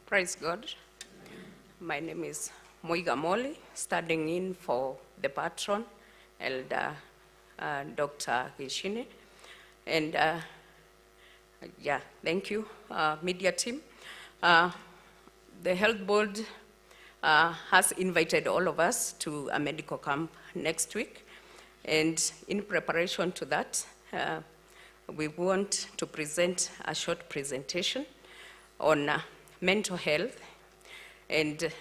Praise God. My name is Muiga, studying in for the patron, Elder Dr. Gishine. And thank you, media team. The health board has invited all of us to a medical camp next week. And in preparation to that, we want to present a short presentation on mental health. And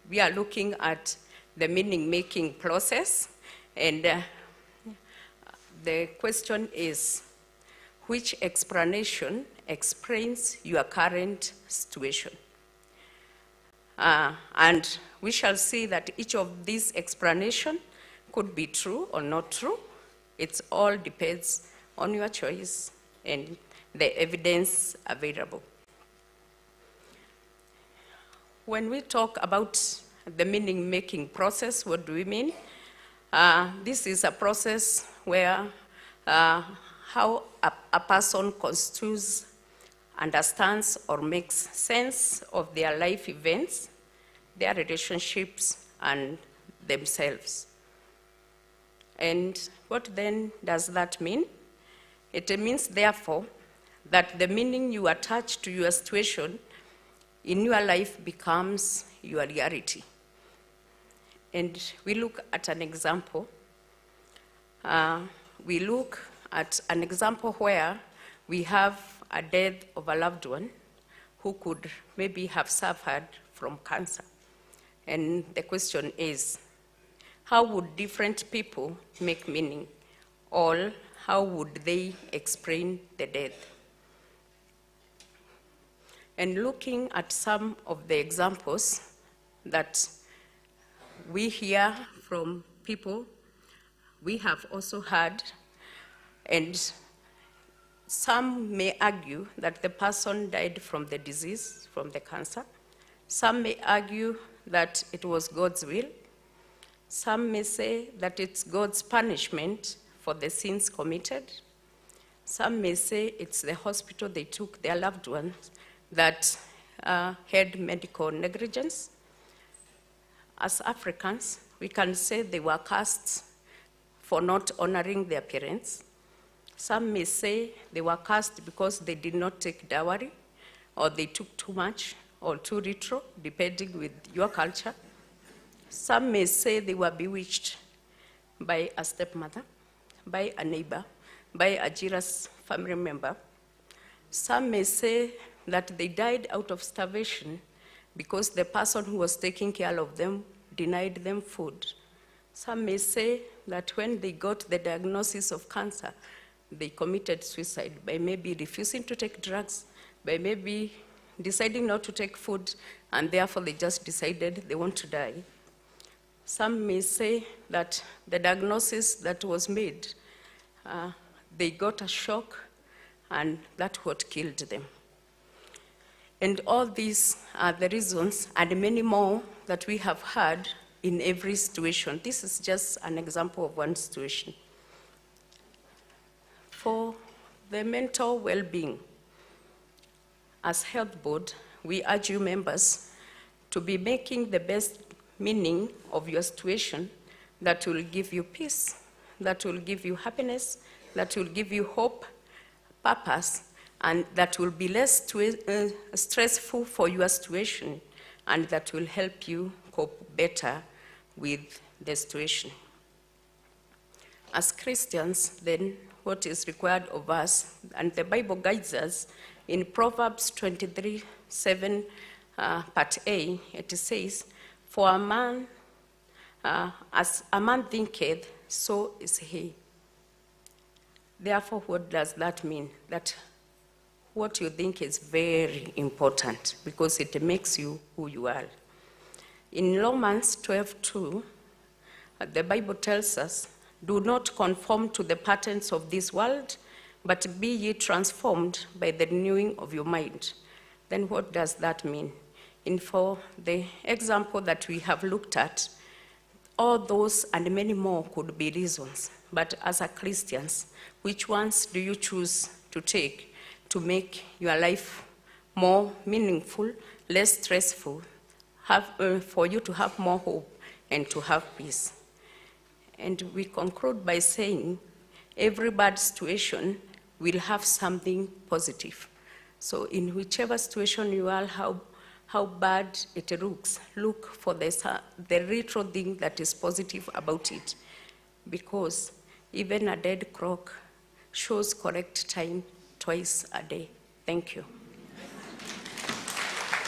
we are looking at the meaning-making process. And the question is, which explanation explains your current situation? And we shall see that each of these explanations could be true or not true. It all depends on your choice and the evidence available. When we talk about the meaning-making process, what do we mean? This is a process where how a person construes, understands, or makes sense of their life events, their relationships, and themselves. And what then does that mean? It means, therefore, that the meaning you attach to your situation in your life becomes your reality. And we look at an example. We look at an example where we have a death of a loved one who could maybe have suffered from cancer. And the question is, how would different people make meaning? Or how would they explain the death? And looking at some of the examples that we hear from people, we have also heard, and some may argue that the person died from the disease, from the cancer. Some may argue that it was God's will. Some may say that it's God's punishment for the sins committed. Some may say it's the hospital they took their loved ones that had medical negligence. As Africans, we can say they were cursed for not honoring their parents. Some may say they were cursed because they did not take dowry, or they took too much, or too little, depending with your culture. Some may say they were bewitched by a stepmother, by a neighbor, by a jealous family member. Some may say that they died out of starvation because the person who was taking care of them denied them food. Some may say that when they got the diagnosis of cancer, they committed suicide by maybe refusing to take drugs, by maybe deciding not to take food, and therefore they just decided they want to die. Some may say that the diagnosis that was made, they got a shock, and that's what killed them. And all these are the reasons, and many more, that we have heard in every situation. This is just an example of one situation. For the mental well-being, as health board, we urge you members to be making the best meaning of your situation that will give you peace, that will give you happiness, that will give you hope, purpose, and that will be less stressful for your situation, and that will help you cope better with the situation. As Christians, then, what is required of us, and the Bible guides us in Proverbs 23:7, part A, it says, "For a man, as a man thinketh, so is he." Therefore, what does that mean? That what you think is very important because it makes you who you are. In Romans 12:2, the Bible tells us, "Do not conform to the patterns of this world, but be ye transformed by the renewing of your mind." Then what does that mean? And for the example that we have looked at, all those and many more could be reasons. But as a Christians, which ones do you choose to take to make your life more meaningful, less stressful, for you to have more hope and to have peace. And we conclude by saying every bad situation will have something positive. So in whichever situation you are, how bad it looks, look for the retro thing that is positive about it. Because even a dead clock shows correct time twice a day. Thank you.